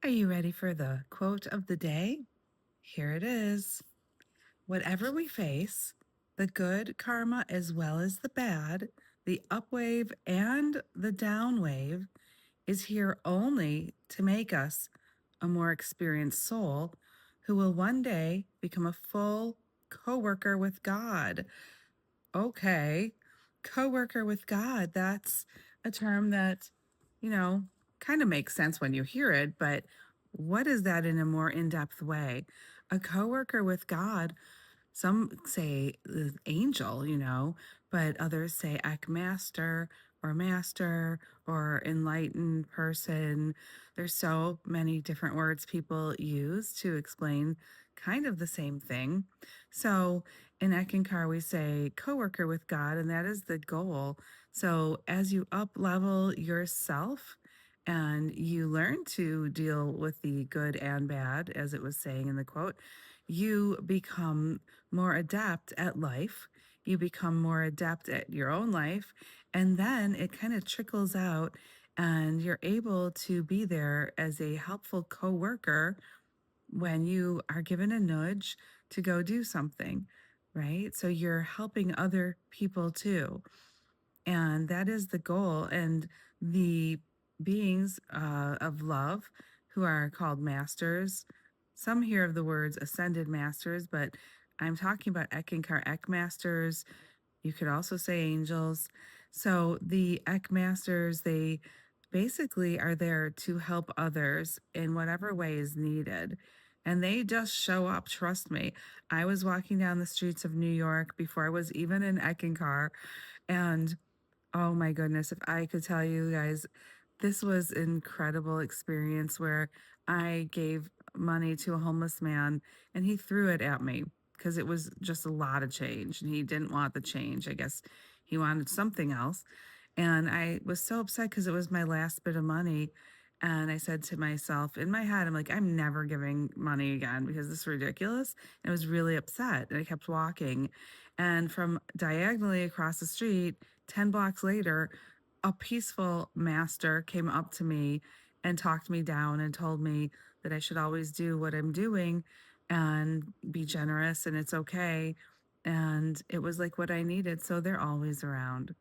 Are you ready for the quote of the day? Here it is. Whatever we face, the good karma as well as the bad, the upwave and the downwave, is here only to make us a more experienced soul who will one day become a full co-worker with God. Okay, co-worker with God, that's a term that, you know, kind of makes sense when you hear it, but what is that in a more in-depth way? A co-worker with God, some say angel, but others say master or enlightened person. There's so many different words people use to explain kind of the same thing. So in Eckankar, we say co-worker with God, and that is the goal. So as you up level yourself and you learn to deal with the good and bad, as it was saying in the quote, you become more adept at life. You become more adept at your own life. And then it kind of trickles out, and you're able to be there as a helpful coworker when you are given a nudge to go do something, right? So you're helping other people too. And that is the goal. And the beings of love, who are called masters, some hear of the words ascended masters, but I'm talking about Eckankar Ek masters. You could also say angels. So the Ek masters, they basically are there to help others in whatever way is needed. And they just show up, trust me. I was walking down the streets of New York before I was even in Eckankar, and oh my goodness, if I could tell you guys, this was an incredible experience where I gave money to a homeless man and he threw it at me because it was just a lot of change and he didn't want the change. I guess he wanted something else. And I was so upset because it was my last bit of money. And I said to myself in my head, I'm like, I'm never giving money again because this is ridiculous. And I was really upset. And I kept walking. And from diagonally across the street, 10 blocks later, a peaceful master came up to me and talked me down and told me that I should always do what I'm doing and be generous and it's okay. And it was like what I needed. So they're always around.